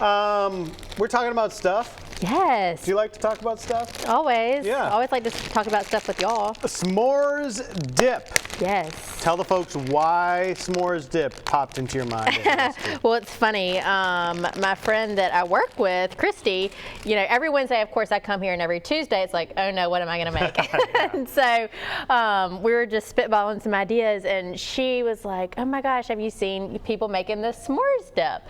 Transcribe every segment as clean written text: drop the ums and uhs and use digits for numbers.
We're talking about stuff. Yes. Do you like to talk about stuff? Always. Yeah. Always like to talk about stuff with y'all. S'mores dip. Yes. Tell the folks why s'mores dip popped into your mind. Well, it's funny. My friend that I work with, Christy, every Wednesday, of course, I come here, and every Tuesday, it's like, oh no, what am I going to make? And so we were just spitballing some ideas, and she was like, oh my gosh, have you seen people making this s'mores dip?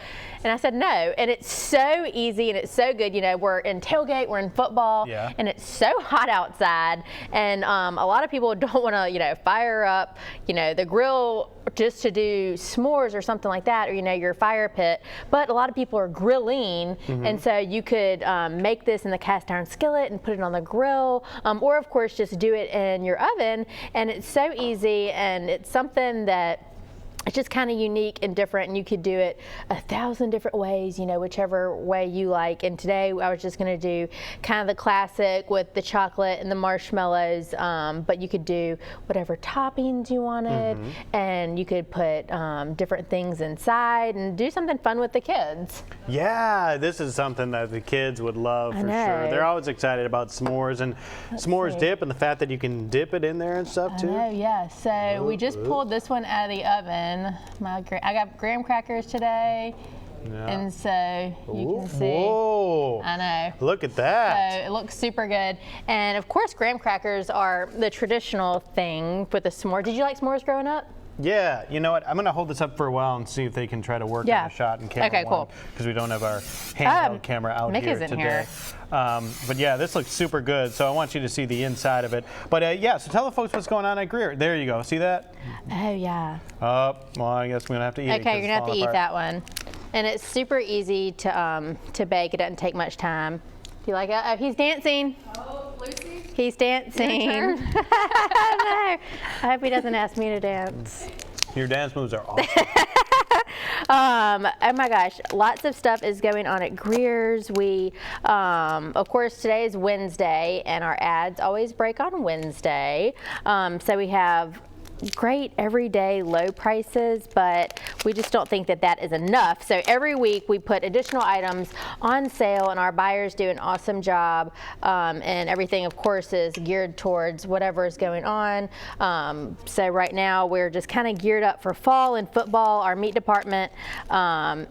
And I said, no. And it's so easy and it's so good. We're in tailgate, we're in football, and it's so hot outside. And a lot of people don't want to, fire up, the grill just to do s'mores or something like that, or, your fire pit. But a lot of people are grilling. And so you could make this in the cast iron skillet and put it on the grill, or of course just do it in your oven. And it's so easy, and it's something that it's just kind of unique and different, and you could do it 1,000 different ways, whichever way you like. And today I was just going to do kind of the classic with the chocolate and the marshmallows, but you could do whatever toppings you wanted, and you could put different things inside and do something fun with the kids. Yeah, this is something that the kids would love for sure. They're always excited about s'mores and s'mores dip, and the fact that you can dip it in there and stuff too. Oh yeah, so we just pulled this one out of the oven. I got graham crackers today, and so you can see. Whoa! I know. Look at that. So it looks super good, and of course, graham crackers are the traditional thing with a s'more. Did you like s'mores growing up? Yeah, you know what? I'm going to hold this up for a while and see if they can try to work on a shot in camera one, because we don't have our handheld camera out here today. But yeah, this looks super good, so I want you to see the inside of it. But yeah, so tell the folks what's going on at Greer. There you go. See that? Oh, yeah. Well, I guess we're going to have to eat it. Okay, you're going to have to eat that one. And it's super easy to bake. It doesn't take much time. Do you like it? Oh, he's dancing. Oh, Lucy? He's dancing. Your turn. No. I hope he doesn't ask me to dance. Your dance moves are awesome. Oh my gosh, lots of stuff is going on at Greer's. We, of course, today is Wednesday, and our ads always break on Wednesday. So we have great everyday low prices, but we just don't think that that is enough. So every week we put additional items on sale, and our buyers do an awesome job, and everything of course is geared towards whatever is going on. So right now we're just kind of geared up for fall and football. Our meat department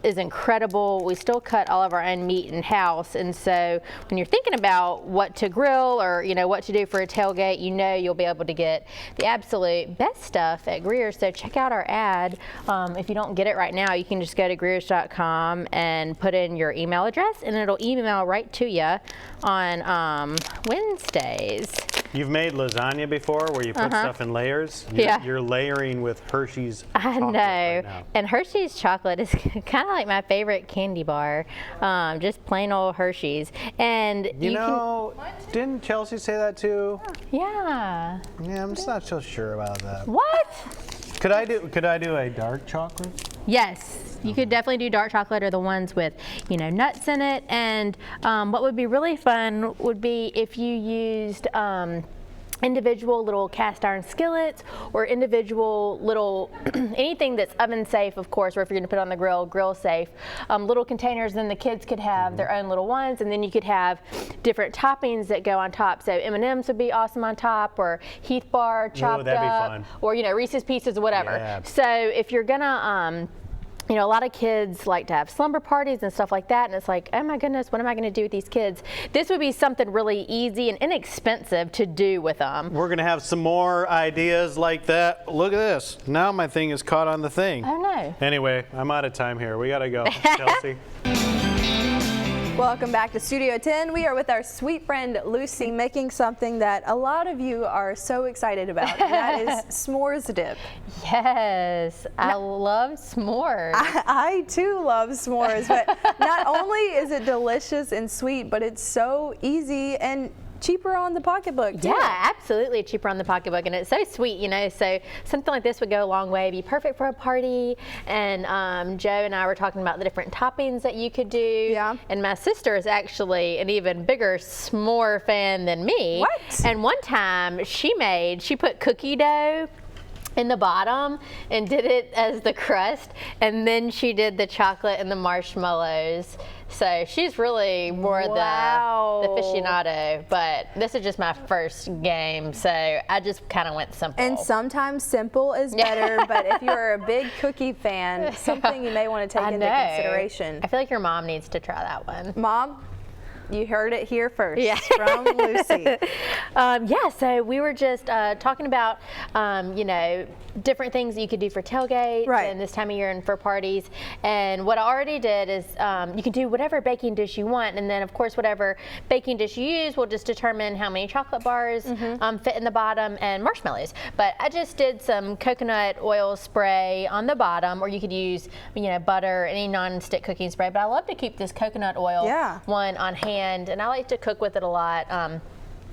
is incredible. We still cut all of our own meat in-house, and so when you're thinking about what to grill or what to do for a tailgate, you'll be able to get the absolute best stuff at Greer's. So check out our ad. If you don't get it right now, you can just go to Greers.com and put in your email address, and it'll email right to you on Wednesdays. You've made lasagna before where you put stuff in layers? You're layering with Hershey's chocolate. I know. Right now. And Hershey's chocolate is kind of like my favorite candy bar. Just plain old Hershey's. And didn't Chelsea say that too? Yeah. Yeah, I'm just not so sure about that. What? Could I do a dark chocolate? Yes, you could definitely do dark chocolate, or the ones with, nuts in it. And what would be really fun would be if you used individual little cast iron skillets, or individual little anything that's oven safe, of course, or if you're going to put it on the grill safe, little containers. Then the kids could have their own little ones, and then you could have different toppings that go on top. So M&Ms would be awesome on top, or Heath bar chopped up, or Reese's Pieces, whatever. Yeah. So if you're gonna a lot of kids like to have slumber parties and stuff like that, and it's like, oh my goodness, what am I going to do with these kids? This would be something really easy and inexpensive to do with them. We're going to have some more ideas like that. Look at this. Now my thing is caught on the thing. Oh no. Anyway, I'm out of time here. We got to go. Chelsea. Welcome back to Studio 10. We are with our sweet friend Lucy, making something that a lot of you are so excited about, and that is s'mores dip. Yes, I love s'mores. I too love s'mores, but not only is it delicious and sweet, but it's so easy and cheaper on the pocketbook too. Yeah, absolutely cheaper on the pocketbook, and it's so sweet, so something like this would go a long way. It'd be perfect for a party. And Joe and I were talking about the different toppings that you could do. Yeah. And my sister is actually an even bigger s'more fan than me. What? And one time she put cookie dough in the bottom and did it as the crust, and then she did the chocolate and the marshmallows. So she's really more the aficionado, but this is just my first game, so I just kind of went simple. And sometimes simple is better, but if you're a big cookie fan, something you may want to take into consideration. I feel like your mom needs to try that one. Mom, you heard it here first from Lucy. So we were just talking about, different things that you could do for tailgates and this time of year and for parties. And what I already did is you can do whatever baking dish you want. And then, of course, whatever baking dish you use will just determine how many chocolate bars fit in the bottom and marshmallows. But I just did some coconut oil spray on the bottom, or you could use, butter, any non-stick cooking spray. But I love to keep this coconut oil one on hand, and I like to cook with it a lot.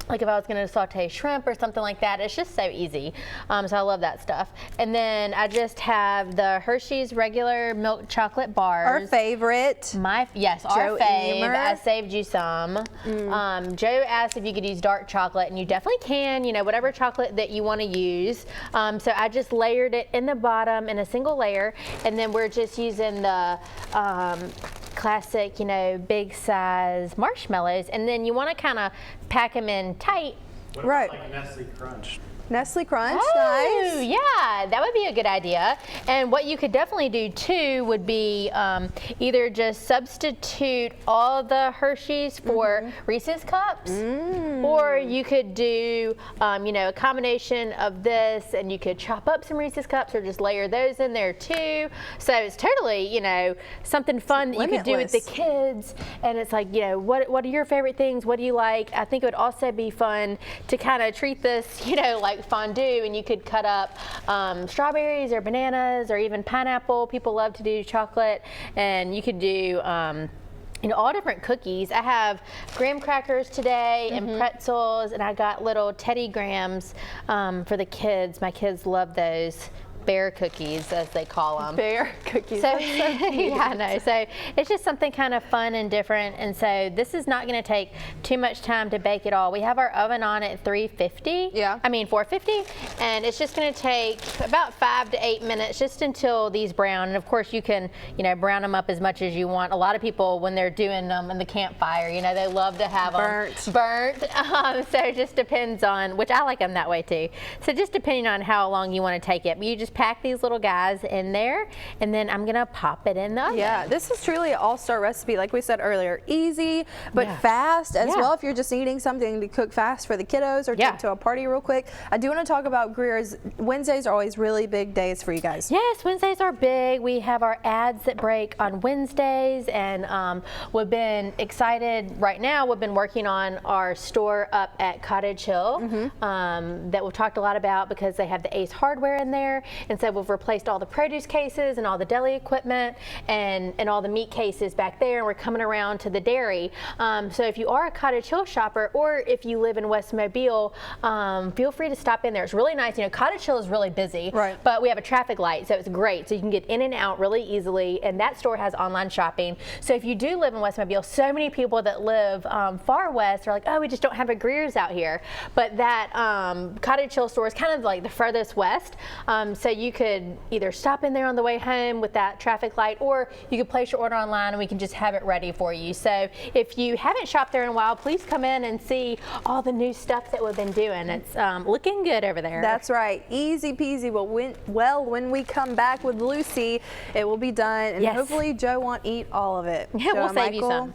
Like if I was going to saute shrimp or something like that, it's just so easy. So I love that stuff. And then I just have the Hershey's regular milk chocolate bars. Our favorite. Our fave. I saved you some. Joe asked if you could use dark chocolate, and you definitely can, whatever chocolate that you want to use. So I just layered it in the bottom in a single layer, and then we're just using the classic, big size marshmallows, and then you want to kind of pack them in tight. What about like Nestle Crunch? Nestle Crunch, nice. Yeah, that would be a good idea. And what you could definitely do too would be either just substitute all the Hershey's for Reese's Cups, or you could do a combination of this, and you could chop up some Reese's Cups or just layer those in there too. So it's totally something fun that you could do with the kids. And it's like, what are your favorite things? What do you like? I think it would also be fun to kind of treat this, like fondue, and you could cut up strawberries or bananas or even pineapple. People love to do chocolate, and you could do all different cookies. I have graham crackers today and pretzels, and I got little Teddy Grahams for the kids. My kids love those. Bear cookies, as they call them. Bear cookies. So, yeah, I know. So it's just something kind of fun and different. And so this is not going to take too much time to bake it all. We have our oven on at 450. And it's just going to take about 5 to 8 minutes just until these brown. And of course you can, brown them up as much as you want. A lot of people, when they're doing them in the campfire, they love to have them burnt. So it just depends on, which I like them that way too. So just depending on how long you want to take it. But you just pack these little guys in there, and then I'm gonna pop it in the oven. Yeah, this is truly an all-star recipe, like we said earlier. Easy, but fast as well if you're just needing something to cook fast for the kiddos or take to a party real quick. I do want to talk about Greer's. Wednesdays are always really big days for you guys. Yes, Wednesdays are big. We have our ads that break on Wednesdays, and we've been excited right now. We've been working on our store up at Cottage Hill that we've talked a lot about because they have the Ace hardware in there. And so we've replaced all the produce cases and all the deli equipment and all the meat cases back there, and we're coming around to the dairy. So if you are a Cottage Hill shopper, or if you live in West Mobile, feel free to stop in there. It's really nice. Cottage Hill is really busy, but we have a traffic light, so it's great. So you can get in and out really easily, and that store has online shopping. So if you do live in West Mobile, so many people that live far west are like, oh, we just don't have a Greer's out here. But that Cottage Hill store is kind of like the furthest west. So you could either stop in there on the way home with that traffic light, or you could place your order online and we can just have it ready for you. So if you haven't shopped there in a while, please come in and see all the new stuff that we've been doing. It's looking good over there. That's right. Easy peasy. Well, when we come back with Lucy, it will be done, and hopefully Joe won't eat all of it. Yeah, we'll save you some.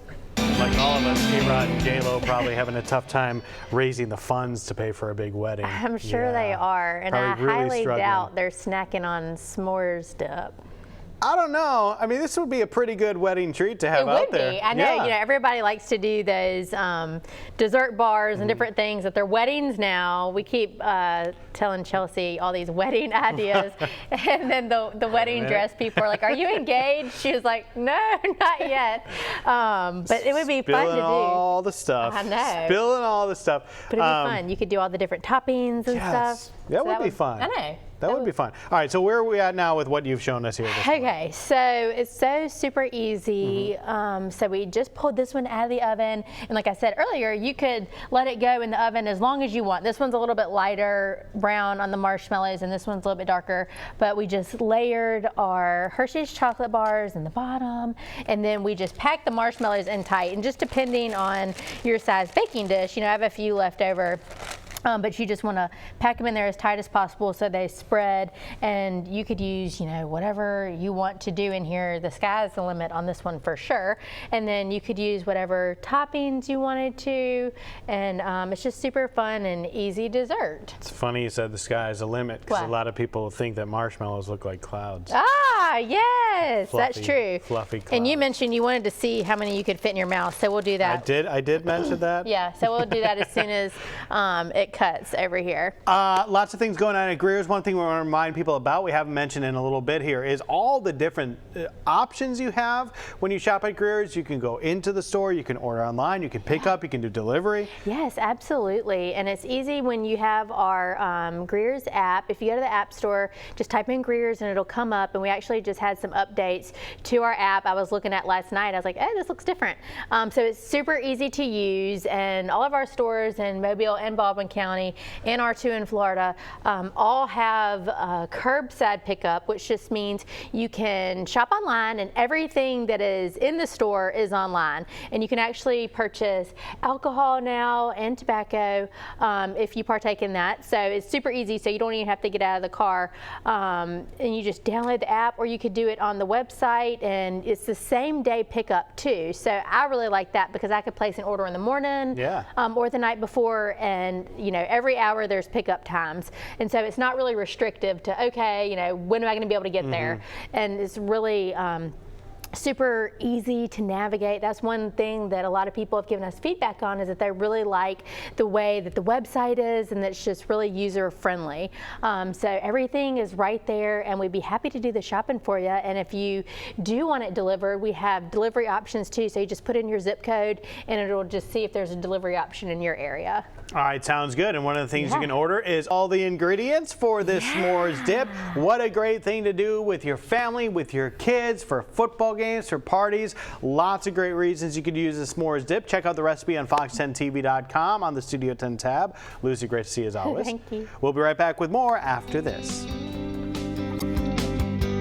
Like all of us, A-Rod and J-Lo probably having a tough time raising the funds to pay for a big wedding. I'm sure they are, and probably I highly struggling. doubt they're snacking on s'mores dip. I don't know. I mean, this would be a pretty good wedding treat to have out there. It would be. I know, everybody likes to do those dessert bars and different things at their weddings now. We keep telling Chelsea all these wedding ideas. And then the wedding dress people are like, are you engaged? She was like, no, not yet. But it would be fun to do. Spilling all the stuff. I know. Spilling all the stuff. But it'd be fun. You could do all the different toppings and stuff. That would be fun. I know. That would be fun. All right, so where are we at now with what you've shown us here? Okay, so it's so super easy. So we just pulled this one out of the oven. And like I said earlier, you could let it go in the oven as long as you want. This one's a little bit lighter brown on the marshmallows, and this one's a little bit darker. But we just layered our Hershey's chocolate bars in the bottom, and then we just packed the marshmallows in tight. And just depending on your size baking dish, I have a few left over. But you just want to pack them in there as tight as possible so they spread, and you could use, whatever you want to do in here. The sky's the limit on this one for sure. And then you could use whatever toppings you wanted to, and it's just super fun and easy dessert. It's funny you said the sky is the limit, because a lot of people think that marshmallows look like clouds. Ah, yes, fluffy, that's true. Fluffy clouds. And you mentioned you wanted to see how many you could fit in your mouth, so we'll do that. I did mention that. Yeah, so we'll do that as soon as it cuts over here. Lots of things going on at Greer's. One thing we want to remind people about, we haven't mentioned in a little bit here, is all the different options you have when you shop at Greer's. You can go into the store, you can order online, you can pick up, you can do delivery. Yes, absolutely. And it's easy when you have our Greer's app. If you go to the App Store, just type in Greer's and it'll come up. And we actually just had some updates to our app I was looking at last night. I was like, hey, this looks different. So it's super easy to use, and all of our stores in Mobile and Baldwin County and our two in Florida all have curbside pickup, which just means you can shop online and everything that is in the store is online. And you can actually purchase alcohol now and tobacco if you partake in that. So it's super easy, so you don't even have to get out of the car. And you just download the app, or you could do it on the website, and it's the same day pickup too. So I really like that because I could place an order in the morning or the night before, and every hour there's pickup times, and so it's not really restrictive to when am I going to be able to get there, and it's really super easy to navigate. That's one thing that a lot of people have given us feedback on, is that they really like the way that the website is, and that's just really user friendly. So everything is right there, and we'd be happy to do the shopping for you. And if you do want it delivered, we have delivery options too. So you just put in your zip code and it'll just see if there's a delivery option in your area. All right, sounds good. And one of the things you can order is all the ingredients for this s'mores dip. What a great thing to do with your family, with your kids, for football games, for parties. Lots of great reasons you could use a s'mores dip. Check out the recipe on fox10tv.com on the Studio 10 tab. Lucy, great to see you as always. Thank you. We'll be right back with more after this.